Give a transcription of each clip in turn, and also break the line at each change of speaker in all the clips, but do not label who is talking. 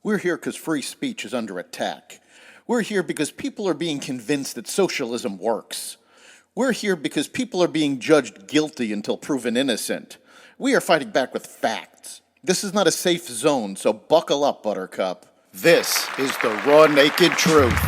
We're here because free speech is under attack. We're here because people are being convinced that socialism works. We're here because people are being judged guilty until proven innocent. We are fighting back with facts. This is not a safe zone, so buckle up, Buttercup. This is the raw, naked truth.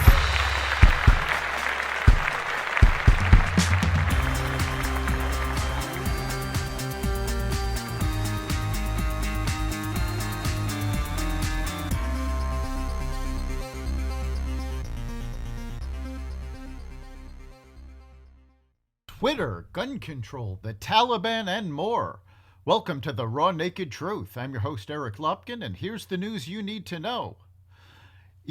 Twitter, gun control, the Taliban, and more. Welcome to the Raw Naked Truth. I'm your host, Eric Lupkin, and here's the news you need to know.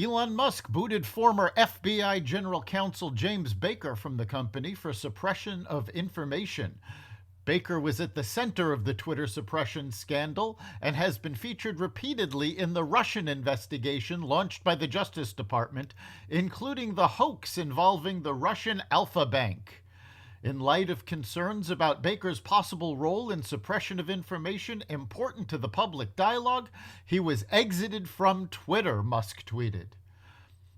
Elon Musk booted former FBI General Counsel James Baker from the company for suppression of information. Baker was at the center of the Twitter suppression scandal and has been featured repeatedly in the Russian investigation launched by the Justice Department, including the hoax involving the Russian Alpha Bank. In light of concerns about Baker's possible role in suppression of information important to the public dialogue, he was exited from Twitter, Musk tweeted.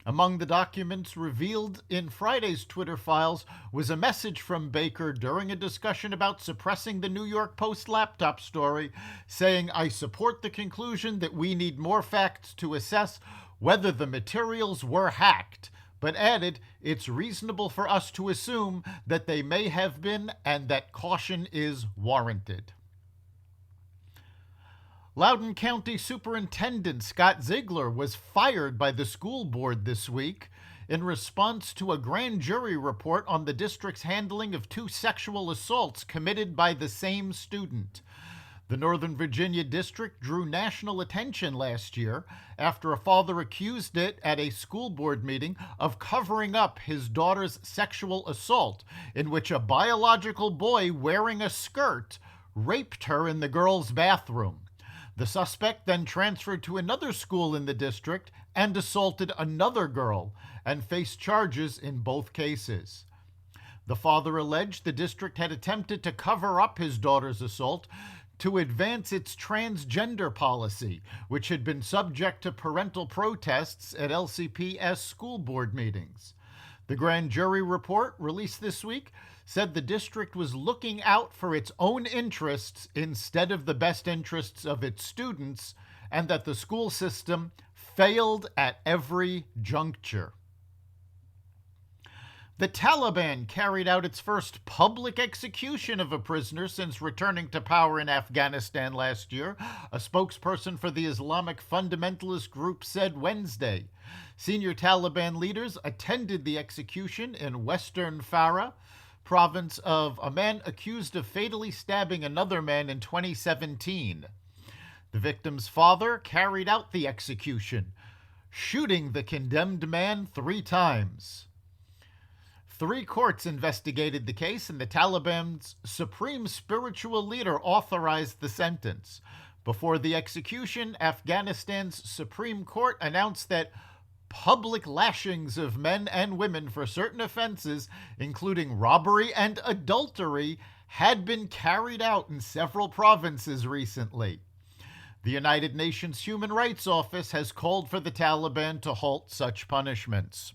Among the documents revealed in Friday's Twitter files was a message from Baker during a discussion about suppressing the New York Post laptop story, saying, "I support the conclusion that we need more facts to assess whether the materials were hacked," but added, "It's reasonable for us to assume that they may have been and that caution is warranted." Loudoun County Superintendent Scott Ziegler was fired by the school board this week in response to a grand jury report on the district's handling of two sexual assaults committed by the same student. The Northern Virginia district drew national attention last year after a father accused it at a school board meeting of covering up his daughter's sexual assault, in which a biological boy wearing a skirt raped her in the girl's bathroom. The suspect then transferred to another school in the district and assaulted another girl and faced charges in both cases. The father alleged the district had attempted to cover up his daughter's assault to advance its transgender policy, which had been subject to parental protests at LCPS school board meetings. The grand jury report, released this week, said the district was looking out for its own interests instead of the best interests of its students, and that the school system failed at every juncture. The Taliban carried out its first public execution of a prisoner since returning to power in Afghanistan last year, a spokesperson for the Islamic fundamentalist group said Wednesday. Senior Taliban leaders attended the execution in western Farah, province of a man accused of fatally stabbing another man in 2017. The victim's father carried out the execution, shooting the condemned man 3 times. 3 courts investigated the case, and the Taliban's supreme spiritual leader authorized the sentence. Before the execution, Afghanistan's Supreme Court announced that public lashings of men and women for certain offenses, including robbery and adultery, had been carried out in several provinces recently. The United Nations Human Rights Office has called for the Taliban to halt such punishments.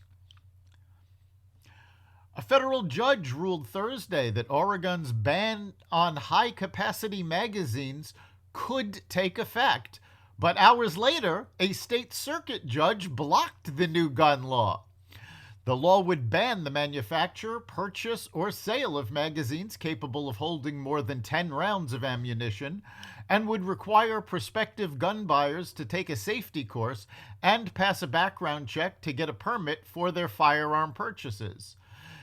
A federal judge ruled Thursday that Oregon's ban on high-capacity magazines could take effect, but hours later, a state circuit judge blocked the new gun law. The law would ban the manufacture, purchase, or sale of magazines capable of holding more than 10 rounds of ammunition, and would require prospective gun buyers to take a safety course and pass a background check to get a permit for their firearm purchases.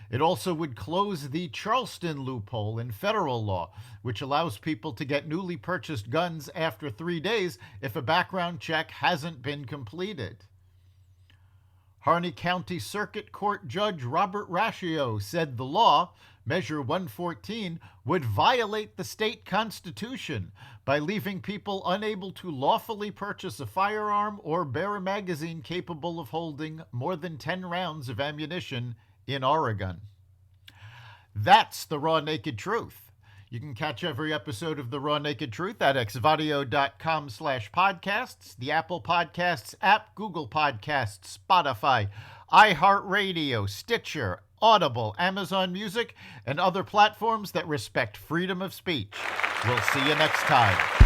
It also would close the Charleston loophole in federal law, which allows people to get newly purchased guns after 3 days if a background check hasn't been completed. Harney County Circuit Court Judge Robert Rashio said the law, Measure 114, would violate the state constitution by leaving people unable to lawfully purchase a firearm or bear a magazine capable of holding more than 10 rounds of ammunition in Oregon. That's the raw naked truth. You can catch every episode of The Raw Naked Truth at xvadio.com/podcasts, the Apple Podcasts app, Google Podcasts, Spotify, iHeartRadio, Stitcher, Audible, Amazon Music, and other platforms that respect freedom of speech. We'll see you next time.